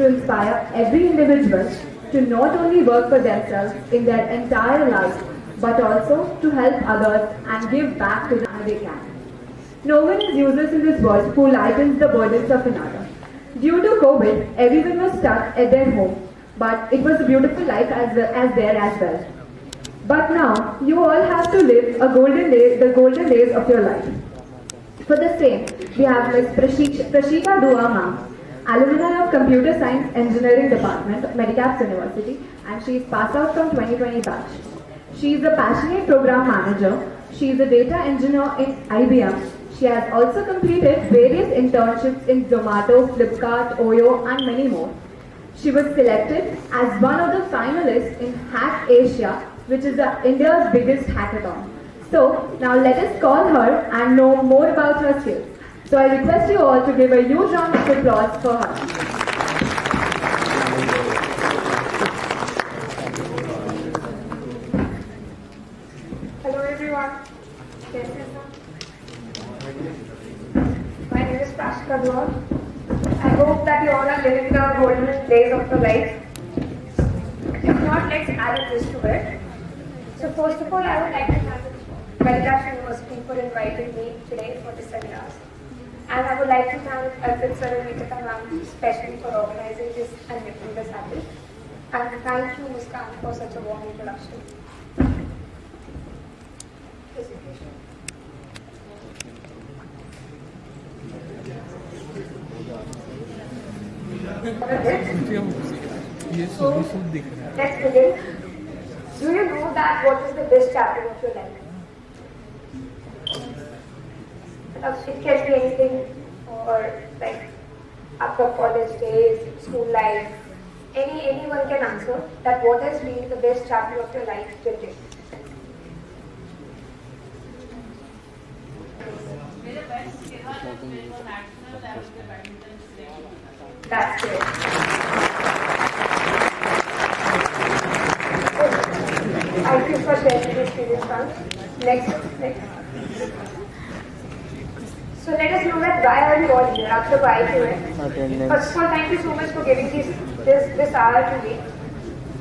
to inspire every individual to not only work for themselves in their entire life, but also to help others and give back to them they can. No one is useless in this world who lightens the burdens of another. Due to COVID, everyone was stuck at their home, but it was a beautiful life as there as well. But now, you all have to live the golden days of your life. For the same, we have Ms. Prashika Dua ma'am, alumni of Computer Science Engineering Department, Medicaps University, and she is passed out from 2020 batch. She is a passionate program manager. She is a data engineer in IBM. She has also completed various internships in Zomato, Flipkart, Oyo, and many more. She was selected as one of the finalists in Hack Asia, which is India's biggest hackathon. So, now let us call her and know more about her skills. So, I request you all to give a huge round of applause for her. Hello everyone. My name is Prashika Dua. I hope that you all are living the golden days of your life. If not, let's add a twist to it. So first of all, I would like to thank Medicaps University for inviting me today for this seminar. And I would like to thank Arpit sir and Nikita ma'am especially for organizing this and making this happen. And thank you, Ms. Khan, for such a warm introduction. So, let's begin. Do you know that what is the best chapter of your life? It can be anything, or like after college days, school life. Anyone can answer that. What has been the best chapter of your life till date? That's great. Thank you for sharing this experience, ma'am. Next. So let us know that why are you all here? After why to it. First of all, thank you so much for giving this hour to me.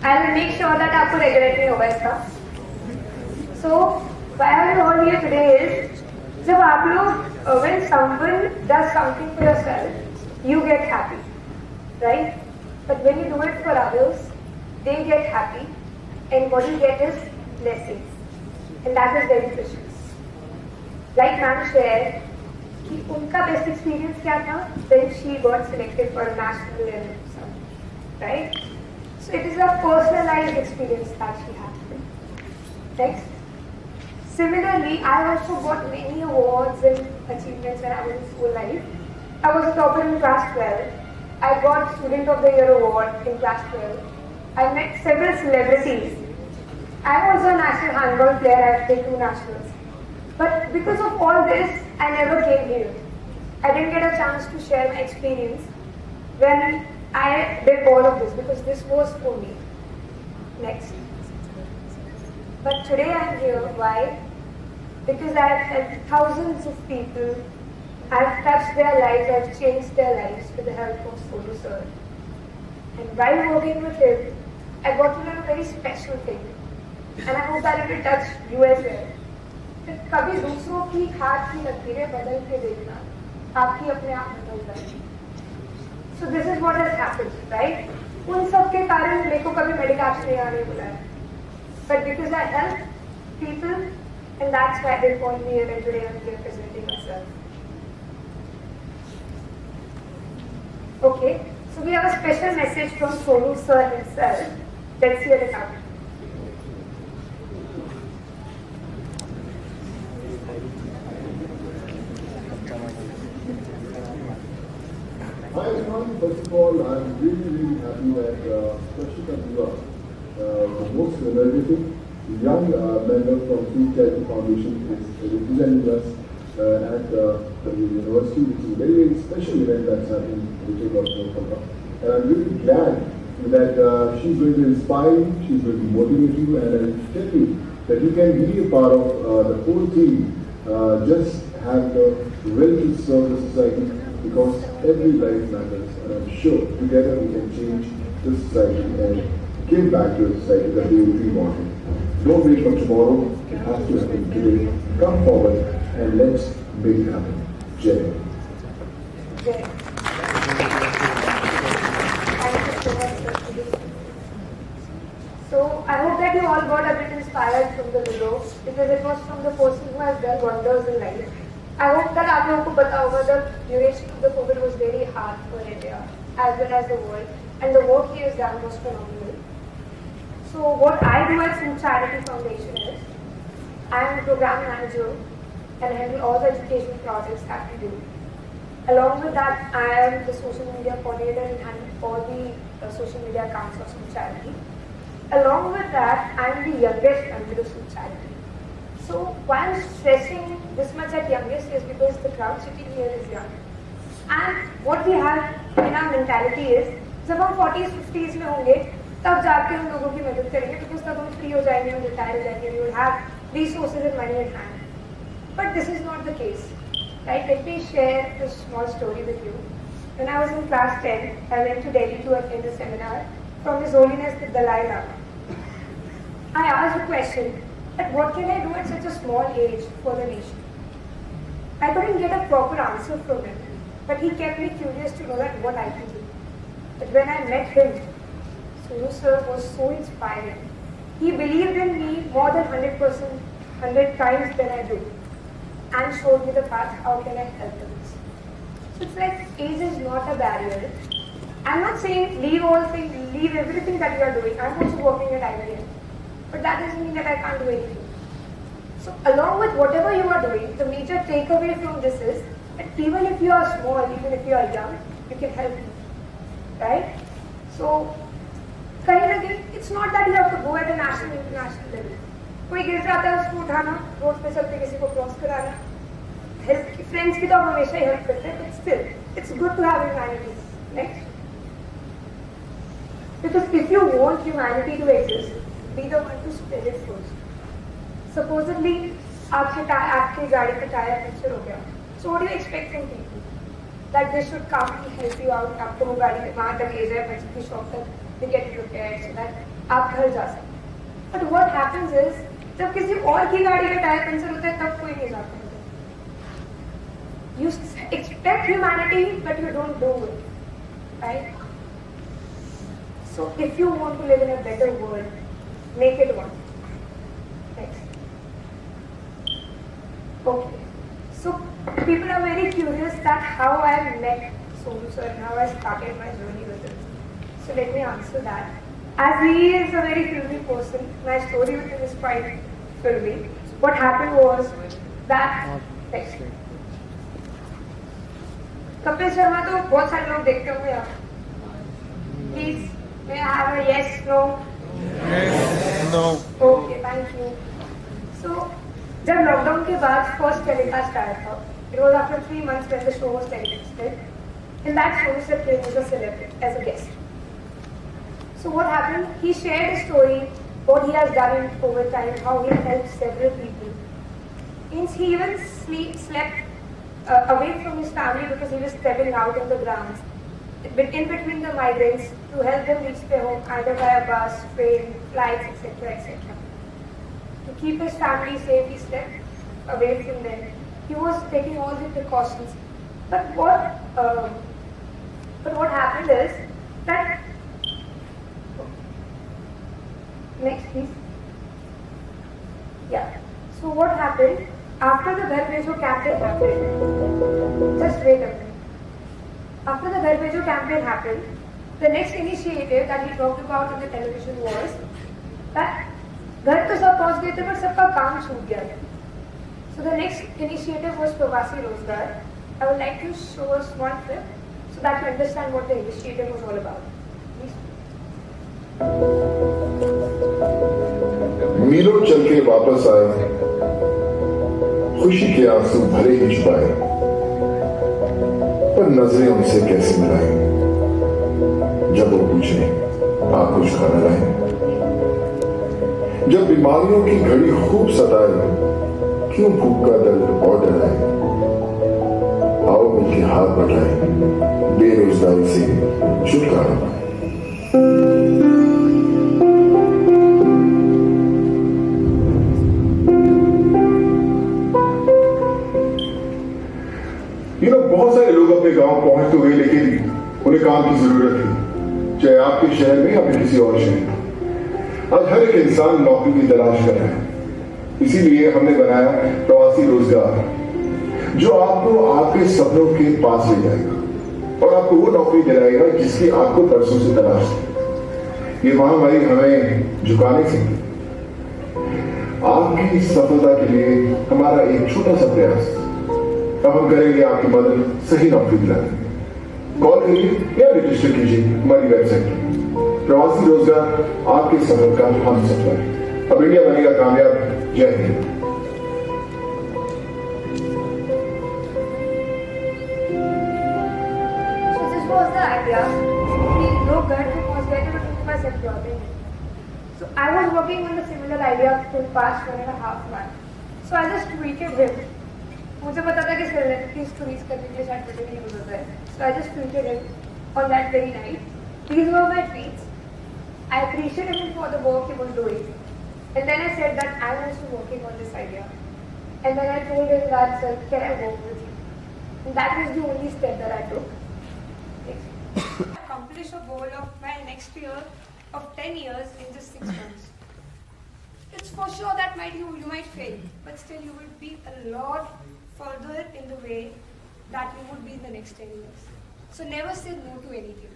I will make sure that आपको regulate नहीं होगा इसका. So why are you all here today is जब आप लोग when someone does something for yourself, you get happy, right? But when you do it for others, they get happy, and what you get is blessings, and that is very precious. Like ma'am shared, कि उनका best experience क्या था when she got selected for a national level something, right? So it is a personalized experience that she had. Next. Similarly, I also got many awards and achievements when I was in school life. I was a topper in class 12. I got Student of the Year award in class 12. I met several celebrities. I'm also a national handball player. I've played 2 nationals. But because of all this, I never came here. I didn't get a chance to share my experience when I did all of this because this was for me. Next. But today I'm here. Why? Because I've helped thousands of people. I've touched their lives. I've changed their lives with the help of Sonu sir. And while working with him, I got to learn a very special thing. And I hope that it will touch you as well. कभी दूसरों की हाथ की लकीरें बदल के देखना आपकी अपने आप बदल जाएगी. So this is what has happened, right? उन सब के कारण मेरे को कभी मेडिकैप्स नहीं आने बुलाया. But because I help people, and that's why they call me here, and today I'm here presenting myself. Okay, so we have a special message from Sonu sir himself. Let's hear it out. Hi everyone, first of all, I'm really happy that Prashika Dua, the most energetic young member from Sood Charity Foundation is representing us at the university, which is a very special event that's happening, which is also. And I'm really glad that she's going to inspire you, she's going to motivate you, and I'll tell you that you can be a part of the whole team. Just have the will to serve the society, because every life matters. and I'm sure together we can change this society and give back to the society that we wanted. Don't wait for tomorrow, it has to happen today. Come forward and let's make it happen. Jai. Jai. Thank you so much for today. So I hope that you all got a bit inspired from the video because it was from the person who has done wonders in life. I hope that आप लोगों को पता होगा the duration of the COVID was very hard for India as well as the world, and the work he has done was phenomenal. So what I do at Sood Charity Foundation is I am a program manager and handle all the educational projects that we do. Along with that, I am the social media coordinator and handle all the social media accounts of Sood Charity. Along with that, I am the youngest under the Sood Charity. So why I'm stressing this much at youngest is because the crowd sitting here is young. And what we have in our mentality is, जब हम 40s 50s में होंगे, तब जाके हम लोगों की मदद करेंगे because तब हम free हो जाएंगे, हम retire हो जाएंगे, we will have resources and money at hand. But this is not the case. Right? Let me share a small story with you. When I was in class 10, I went to Delhi to attend a seminar from His Holiness the Dalai Lama. I asked a question that what can I do at such a small age for the nation? I couldn't get a proper answer from him, but he kept me curious to know that what I can do. But when I met him, Sonu sir was so inspiring. He believed in me more than 100%, 100 times than I do, and showed me the path, how can I help others. So it's like age is not a barrier. I'm not saying leave all things, leave everything that you are doing. I'm also working at IBM. But that doesn't mean that I can't do anything. So along with whatever you are doing, the major takeaway from this is that even if you are small, even if you are young, you can help people. Right? So, it's not that you have to go at a national, international level. कोई गिर जाता है उसको उठाना, road पे चलते किसी को क्रॉस कराना, हेल्प फ्रेंड्स की तो हम हमेशा ही हेल्प करते हैं, but still, it's good to have humanity, right? Because if you want humanity to exist, be the one to spread it first. Supposedly, आपके गाड़ी का टायर पंक्चर हो गया, so what do you expect from people? That they should come and help you out, आपको वो गाड़ी वहाँ तक ले जाए, पंचर की शॉप तक, they get repaired so that आप घर जा सकें. But what happens is, जब किसी और की गाड़ी का टायर पंचर होता है, तब कोई नहीं जाता है. You expect humanity, but you don't do it, right? So if you want to live in a better world, make it one. Next. Okay. So people are very curious that how I met Sonu sir and how I started my journey with him. So let me answer that. As he is a very filmy person, my story with him is quite filmy. What happened was that next. Kapil Sharma तो बहुत सारे लोग देखते होंगे आप. Please, may I have a yes, no? Yes, no. Okay, thank you. So, जब lockdown के बाद फर्स्ट टेलीकास्ट आया था, it was after 3 months when the show was telecasted. In that show, Sonu came as a celebrity, as a guest. So what happened? He shared a story, what he has done in COVID time, how he helped several people. Means he even slept away from his family because he was stepping out in the grounds, in between the migrants, to help them reach their home either via bus, train, flights, etc., etc. To keep his family safe, he stepped away from them. He was taking all the precautions. But what happened is that, next please. Yeah. So what happened after the Ghar Bhejo campaign happened? Just wait a minute. After the Ghar Bhejo campaign happened, the next initiative that he talked about on the television was that घर तो सब पहुंच गए थे पर सबका काम छूट गया था. So the next initiative was Pravasi Rozgar. I would like to show a small clip so that you understand what the initiative was all about. Please. मीलों चल के वापस आए, खुशी के आंसू भरे ही छुपाए, पर नजरें उनसे कैसे मिलाएं जब वो पूछे आप कुछ खाना लाए. जब बीमारियों की घड़ी खूब सताए, क्यों भूख का दर्द और डराए. आओ मिलके हाथ बढ़ाए, बेरोजगारी से छुटकारा पाए। बहुत सारे लोग अपने गांव पहुंच तो गए, लेकिन उन्हें काम की जरूरत थी, चाहे आपके शहर में या फिर किसी और शहर में। आज हर एक इंसान नौकरी की तलाश कर रहा है, इसीलिए हमने बनाया प्रवासी रोजगार, जो आपको आपके सपनों के पास ले जाएगा और आपको वो नौकरी दिलाएगा जिसकी आपको बरसों से तलाश थी। ये महामारी हमें झुकाने से आपकी सफलता के लिए हमारा एक छोटा सा प्रयास। अब हम करेंगे आपकी मदद सही नौकरी दिलाने में। कॉल करिए या रजिस्टर कीजिए हमारी वेबसाइट पर। प्रवासी रोजगार आपके सफर का हम सफर है। अब इंडिया बनेगा कामयाब। जय Hind. So this was the idea. We लोग घर पे पहुंच गए थे, but उनके पास employment नहीं। So I was working on the similar idea for the past 1.5 months. So I just tweeted him. मुझे पता था कि सेलिब्रिटी स्टोरीज करने के लिए शायद ट्विटर नहीं यूज होता है, so I just tweeted him on that very night. These were my tweets. I appreciated him for the work he was doing, and then I said that I am also working on this idea, and then I told him that sir can I work with you, and that was the only step that I took. Accomplish a goal of my next year of 10 years in just 6 months. It's for sure that you might fail, but still you will be a lot further in the way that you would be in the next 10 years. So never say no to anything.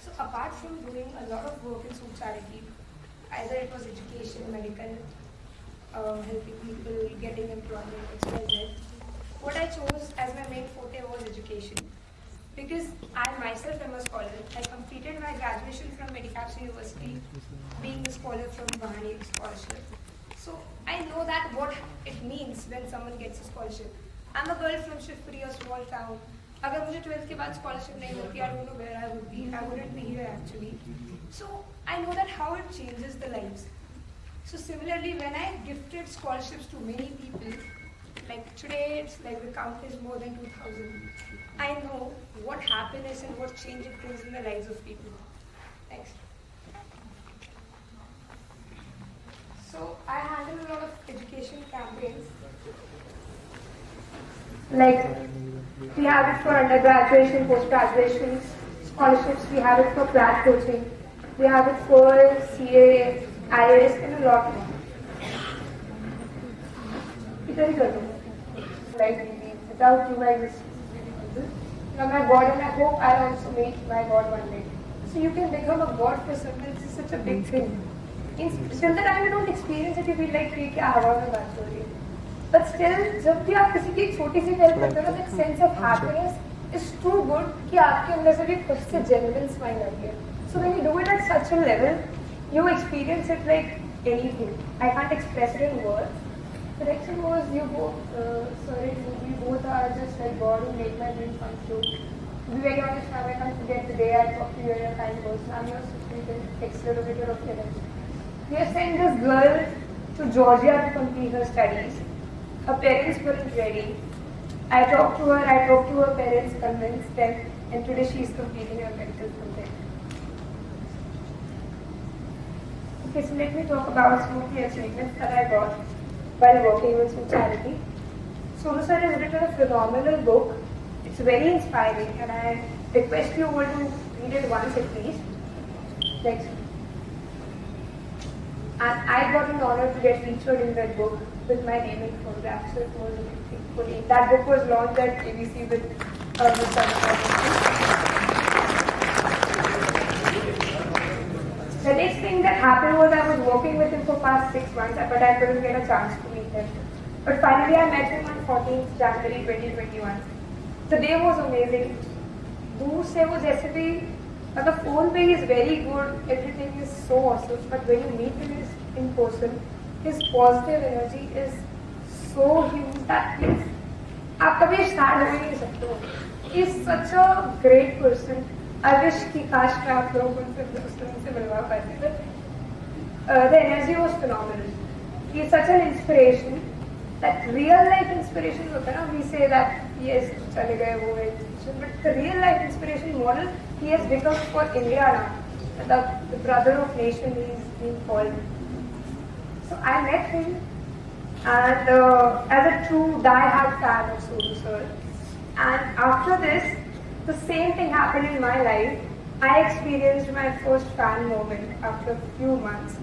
So apart from doing a lot of work in Sood charity, either it was education, medical, helping people, getting employment, XYZ, what I chose as my main forte was education. Because I myself am a scholar. I completed my graduation from Medicaps University, being a scholar from Bahani scholarship. So I know that what it means when someone gets a scholarship. I'm a girl from Shivpuri, a small town. अगर मुझे 12th के बाद scholarship नहीं मिलती, I don't know where I would be. I wouldn't be here actually. So I know that how it changes the lives. So similarly, when I gifted scholarships to many people, like today, it's like the count is more than 2,000. I know what happiness and what change it brings in the lives of people. Next. So I handle a lot of education campaigns. Like we have it for undergraduation, post-graduation scholarships. We have it for grad coaching. We have it for CA, IAS, and a lot more. Very good. Like without you, I just you're my God, and I hope I'll also meet my God one day. So you can become a God for someone. It's such a big thing. Till the time you don't experience it, you feel like कि क्या हवा में बात हो रही है. But still, जब भी आप किसी की एक छोटी सी हेल्प करते हो, that sense of happiness is too good कि आपके अंदर से भी खुद से genuine smile आती है. So when you do it at such a level, you experience it like anything. I can't express it in words. The next thing was you both, we both are just like God who made my dream come true. To be very honest, now I can't forget the day I talked to you. You're a kind person. I'm your sweet accelerator of heaven. We have sent this girl to Georgia to complete her studies. Her parents weren't ready. I talked to her parents, convinced them, and today she's completing her medical from there. Okay, so let me talk about some of the achievements that I got while working with Sood charity. Sonu sir has written a phenomenal book. It's very inspiring, and I request you all to read it once at least. Next. And I got an honor to get featured in that book with my name and photograph. So it was amazing. That book was launched at ABC with The next thing that happened was I was working with him for past 6 months, but I couldn't get a chance to meet him. But finally I met him on 14th January 2021. The day was amazing. दूर से वो जैसे भी मतलब phone पे he is very good, everything is so awesome, but when you meet him in person, his positive energy is so huge that is आप कभी start हो ही नहीं सकते हो. He is such a great person. I wish कि काश मैं आप लोगों को उनसे मिलवा पाती, but the energy was phenomenal. He is such an inspiration. that real life inspiration होता है ना, we say that yes चले गए वो है, but the real life inspiration model he has become for India now, the brother of nation he is being called. So I met him, and as a true die-hard fan of Sonu sir, and after this the same thing happened in my life. I experienced my first fan moment after a few months.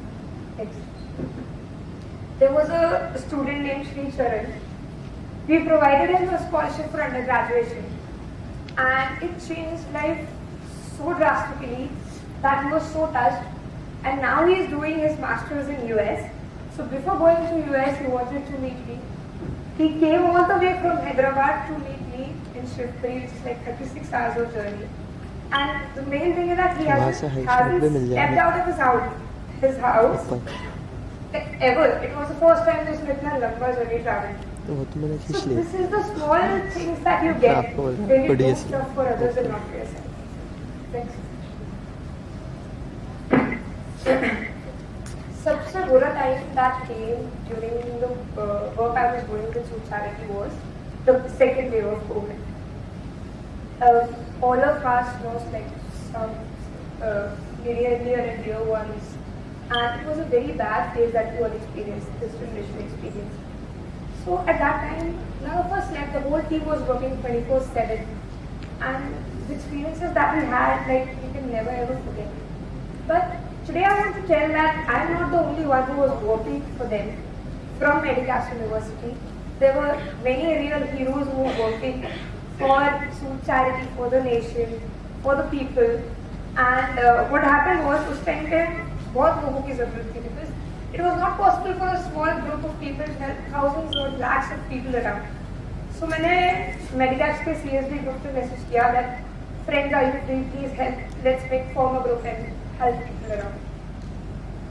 There was a student named Sri Charan. We provided him a scholarship for undergraduation, and it changed life so drastically that he was so touched. And now he is doing his masters in US. So before going to US, he wanted to meet me. He came all the way from Hyderabad to meet me in Shivpuri, which is like 36 hours of journey. And the main thing is that he hasn't stepped out of his house like ever. It was the first time this little lamba journey traveled. So this is the small things that you get when you do stuff for others and not for yourself. Thanks. सबसे बुरा time that came during the work I was doing with Sood charity was the second wave of COVID. All of us lost like some near and dear ones, and it was a very bad phase that we all experienced, this generation experienced. So at that time, none of us slept. The whole team was working 24/7, and the experiences that we had, like we can never ever forget. But today I want to tell that I'm not the only one who was working for them from Medicaps University. There were many real heroes who were working for Sood charity, for the nation, for the people. And what happened was उस time पे बहुत लोगों की ज़रूरत थी, because it was not possible for a small group of people to help thousands or lakhs of people around. So मैंने Medicaps के CSB group पे message किया that friends, are you free? Please help. Let's form a group and help people around.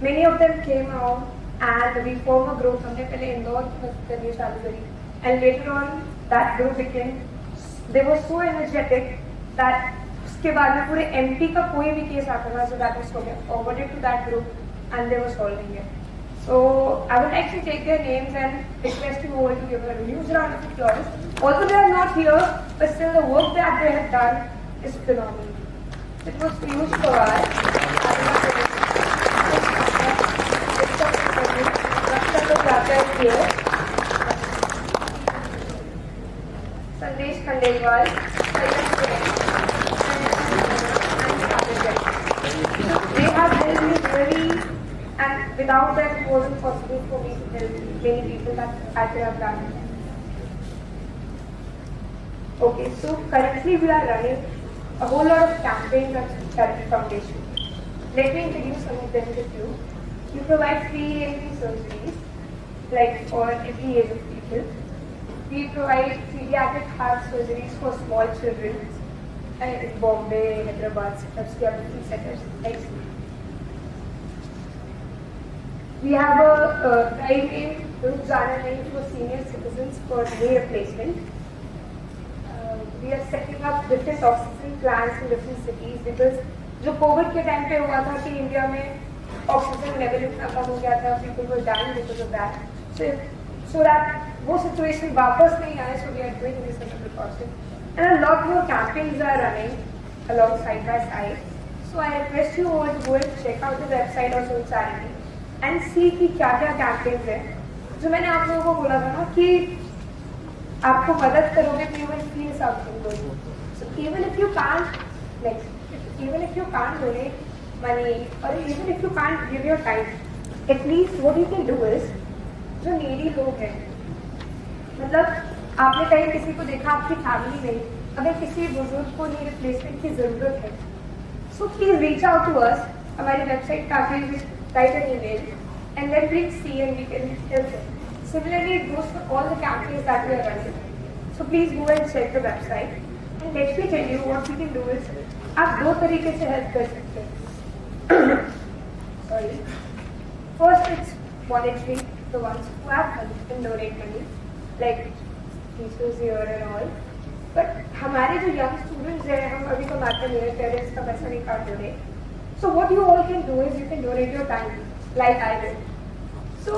Many of them came out and we formed a group. हमने पहले इंदौर की मदद करनी चालू करी, and later on that group became, they were so energetic that उसके बाद में पूरे MP का कोई भी केस आता था, so that was forwarded to that group and they were solving it. So I would like to take their names and request you all to give a huge round of applause. Although they are not here, but still the work that they have done is phenomenal. It was huge for us. Sandesh Khandelwal, they have helped me really, and without them it wasn't possible for me to help many people that I could have done. Okay, so currently we are running a whole lot of campaigns at Charity Foundation. Let me introduce some of them with you. We provide free AMD surgeries, like for every age of people. We provide pediatric heart surgeries for small children in Bombay, Hyderabad, setups, we have different setups. We have a drive in Rujana for senior citizens for knee replacement. We are setting up different oxygen plants in different cities, because जो Covid के time पे हुआ था कि India में oxygen level इतना कम हो गया था, people were dying because of that. So that वो situation वापस नहीं आए, so we are doing this as a precaution. And a lot more campaigns are running along side by side. So I request you all to go and check out the website of Sood Charity and see कि क्या-क्या campaigns हैं. जो मैंने आप लोगों को बोला था ना कि आपको मदद करोगे तो you will feel something going on. So even if you can't donate money, or even if you can't give your time, at least what you can do is, जो needy लोग हैं, मतलब आपने कहीं किसी को देखा आपकी फैमिली में, अगर किसी बुजुर्ग को नी रिप्लेसमेंट की जरूरत है, so please reach out to us. हमारी वेबसाइट पे आके write an email and then we'll see and we can help them. Similarly, it goes for all the campaigns that we are running. So please go and check the website. And let me tell you what we can do is, आप दो तरीके से help कर सकते हैं. Sorry. First, it's monetary, the ones who have money can donate money, like teachers here and all. But हमारे जो young students हैं, हम अभी कमाते नहीं हैं, parents का पैसा नहीं काट रहे. So what you all can do is you can donate your time, like I did. So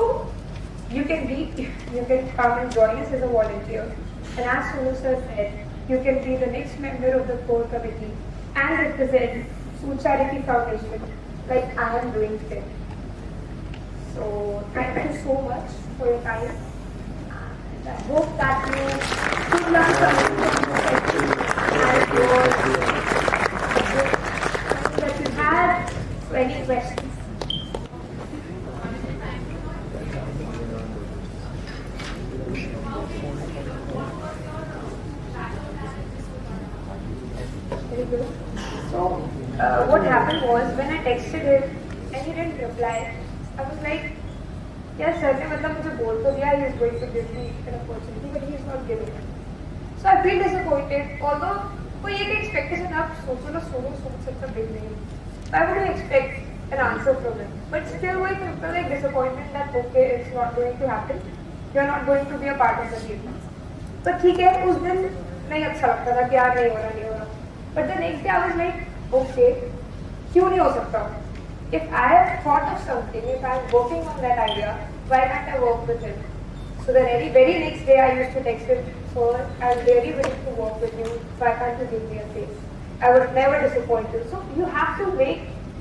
you can come and join us as a volunteer. And as Sonu sir said, you can be the next member of the core committee and represent Sood Charity Foundation like I am doing today. So thank you so much for your time. And I hope that you could learn something from this session and that you had any questions. So what happened was when I texted him and he didn't reply, I was like, yes, sir, मतलब मुझे बोल तो दिया, he is going to give me an opportunity, but he is not giving it. So I feel disappointed. Although कोई एक expectation आप सोचो ना, सोनो सोच सकता big name. I would expect an answer from him, but still वही feel like disappointment that okay, it's not going to happen. You are not going to be a part of the team. पर ठीक है, उस दिन नहीं अच्छा लगता था कि यार नहीं हो रहा. But the next day I was like, okay, क्यों नहीं हो सकता? If I have thought of something, if I am working on that idea, why can't I work with him? So the very next day I used to text him, sir, I am very willing to work with you, why can't you give me a face? I would never disappoint you. So you have to make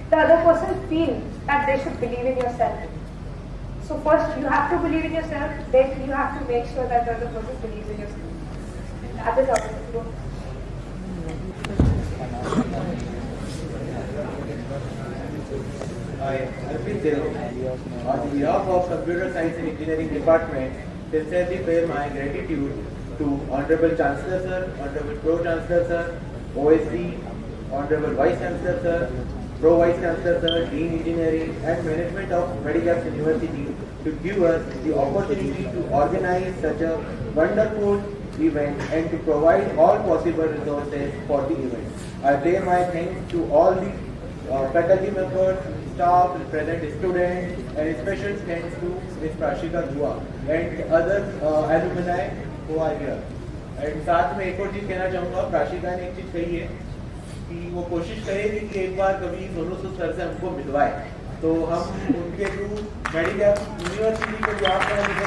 the other person feel that they should believe in yourself. So first you have to believe in yourself, then you have to make sure that the other person believes in yourself. And that is how it goes. Hi, Arpit Dil. On behalf of Computer Science and Engineering Department, sincerely pay my gratitude to Honorable Chancellor Sir, Honorable Pro Chancellor Sir, OSD, Honorable Vice Chancellor Sir, Pro Vice Chancellor Sir, Dean Engineering and Management of Medicaps University to give us the opportunity to organize such a wonderful event and to provide all possible resources for the event. I pay my thanks to all the faculty members, staff, present students, and special thanks to Ms. Prashika Dua and other alumni who are here. And साथ में एक और चीज़ कहना चाहूँगा, प्राशिका ने एक चीज़ कही है कि वो कोशिश करेगी कि एक बार कभी सोनू सूद सर से हमको मिलवाए, तो हम उनके थ्रू मेडिकैप यूनिवर्सिटी को जो आप कहेंगे